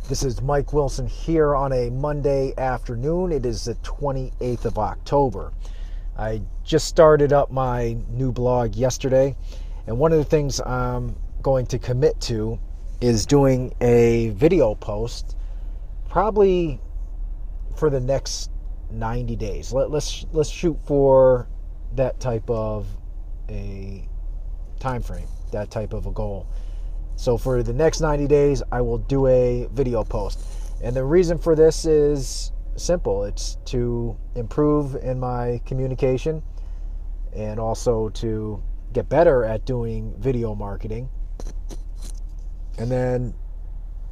This is Mike Wilson here on a Monday afternoon. It is the 28th of October. I just started up my new blog yesterday, and one of the things I'm going to commit to is doing a video post probably for the next 90 days. Let's shoot for that type of a time frame, that type of a goal. So for the next 90 days, I will do a video post. And the reason for this is simple. It's to improve in my communication and also to get better at doing video marketing. And then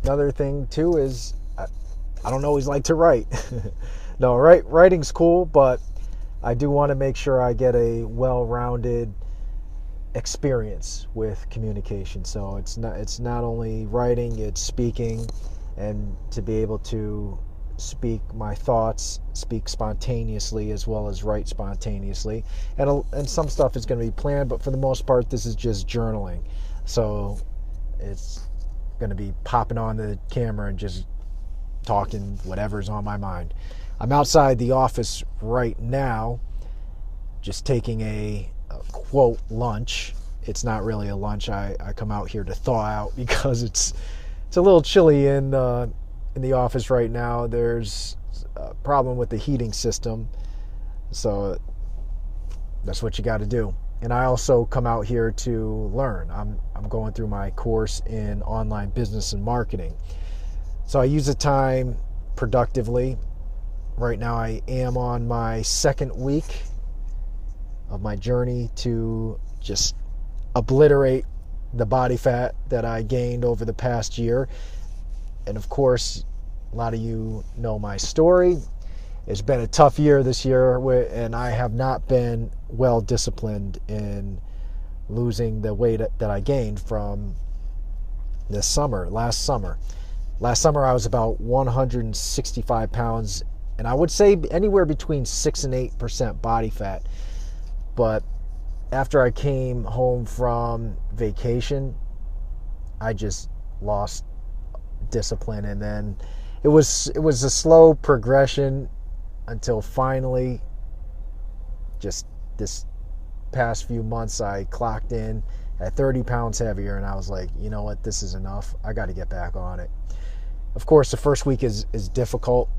another thing too is I don't always like to write. No, writing's cool, but I do want to make sure I get a well-rounded experience with communication. So it's not only writing, it's speaking, and to be able to speak my thoughts, speak spontaneously as well as write spontaneously. And some stuff is going to be planned, but for the most part this is just journaling. So it's going to be popping on the camera and just talking whatever's on my mind. I'm outside the office right now just taking a quote lunch. It's not really a lunch. I come out here to thaw out because it's a little chilly in the office right now. There's a problem with the heating system, so that's what you got to do. And I also come out here to learn. I'm going through my course in online business and marketing, so I use the time productively. Right now I am on my second week of my journey to just obliterate the body fat that I gained over the past year. And of course, a lot of you know my story. It's been a tough year this year, and I have not been well disciplined in losing the weight that I gained from last summer. Last summer I was about 165 pounds, and I would say anywhere between 6 and 8% body fat. But after I came home from vacation, I just lost discipline, and then it was a slow progression until finally, just this past few months, I clocked in at 30 pounds heavier, and I was like, you know what, this is enough. I got to get back on it. Of course, the first week is difficult,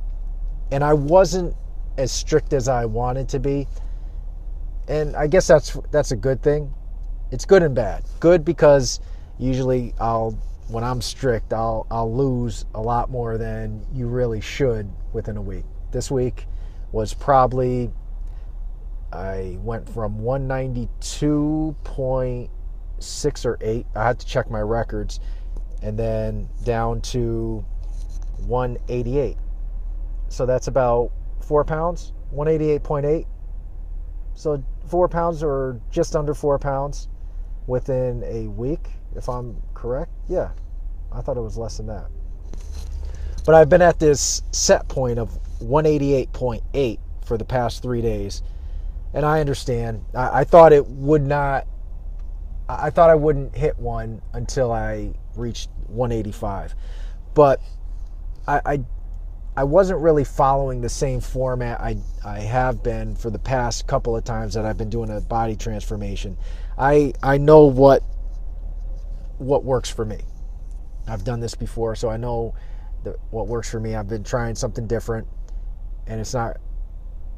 and I wasn't as strict as I wanted to be. And I guess that's a good thing. It's good and bad. Good because usually when I'm strict, I'll lose a lot more than you really should within a week. This week was probably, I went from 192.6 or 8. I had to check my records, and then down to 188. So that's about 4 pounds, 188.8. So 4 pounds, or just under 4 pounds within a week, if I'm correct. Yeah, I thought it was less than that. But I've been at this set point of 188.8 for the past 3 days. And I understand. I thought I wouldn't hit one until I reached 185. But I wasn't really following the same format I have been for the past couple of times that I've been doing a body transformation. I know what works for me. I've done this before, so I know what works for me. I've been trying something different, and it's not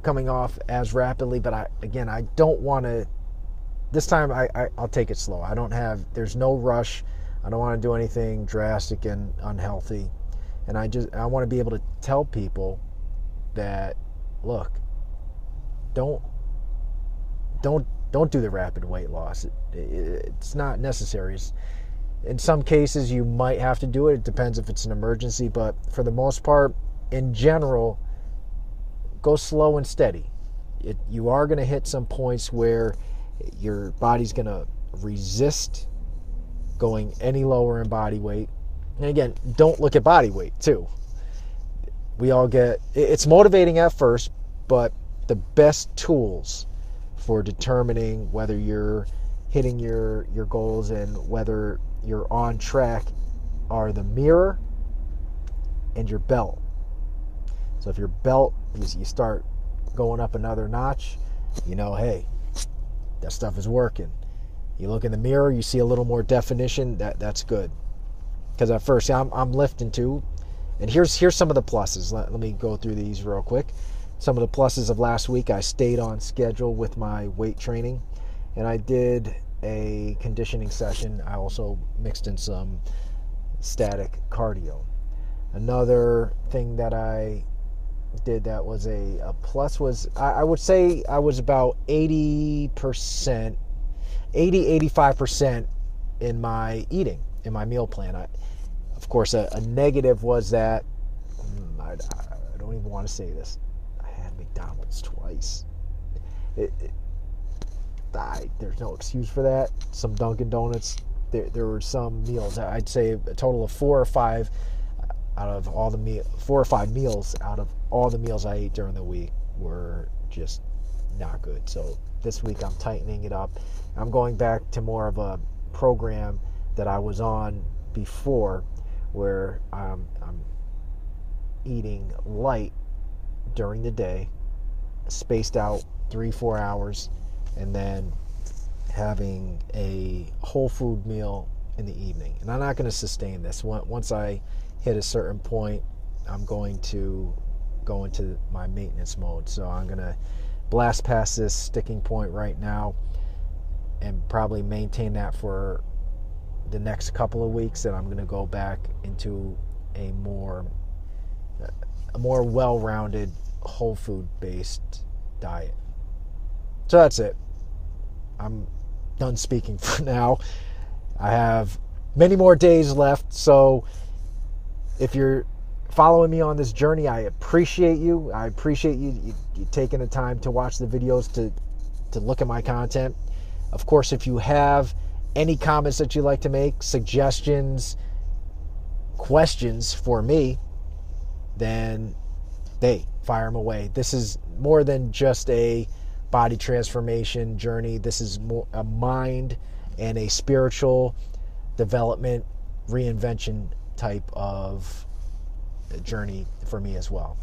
coming off as rapidly, but I don't want to. This time I'll take it slow. There's no rush. I don't want to do anything drastic and unhealthy. And I want to be able to tell people that, look, don't do the rapid weight loss. It's not necessary. In some cases, you might have to do it. It depends if it's an emergency. But for the most part, in general, go slow and steady. You are going to hit some points where your body's going to resist going any lower in body weight. And again, don't look at body weight too. It's motivating at first, but the best tools for determining whether you're hitting your goals and whether you're on track are the mirror and your belt. So if your belt, you start going up another notch, hey, that stuff is working. You look in the mirror, you see a little more definition, that's good. Because at first, I'm lifting too. And here's some of the pluses. Let me go through these real quick. Some of the pluses of last week, I stayed on schedule with my weight training. And I did a conditioning session. I also mixed in some static cardio. Another thing that I did that was a plus was, I would say I was about 85% in my eating, in my meal plan. Of course, a negative was that, I don't even want to say this, I had McDonald's twice. There's no excuse for that. Some Dunkin' Donuts. There were some meals, I'd say a total of 4 or 5 out of all the 4 or 5 meals out of all the meals I ate during the week were just not good. So this week I'm tightening it up. I'm going back to more of a program that I was on before, where I'm eating light during the day, spaced out 3-4 hours, and then having a whole food meal in the evening. And I'm not going to sustain this. Once I hit a certain point, I'm going to go into my maintenance mode. So I'm going to blast past this sticking point right now and probably maintain that for the next couple of weeks. And I'm going to go back into a more well-rounded, whole food-based diet. So that's it. I'm done speaking for now. I have many more days left, so if you're following me on this journey, I appreciate you. I appreciate you taking the time to watch the videos, to look at my content. Of course, if you have any comments that you'd like to make, suggestions, questions for me, then fire them away. This is more than just a body transformation journey. This is more a mind and a spiritual development, reinvention type of journey for me as well.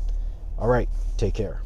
All right, take care.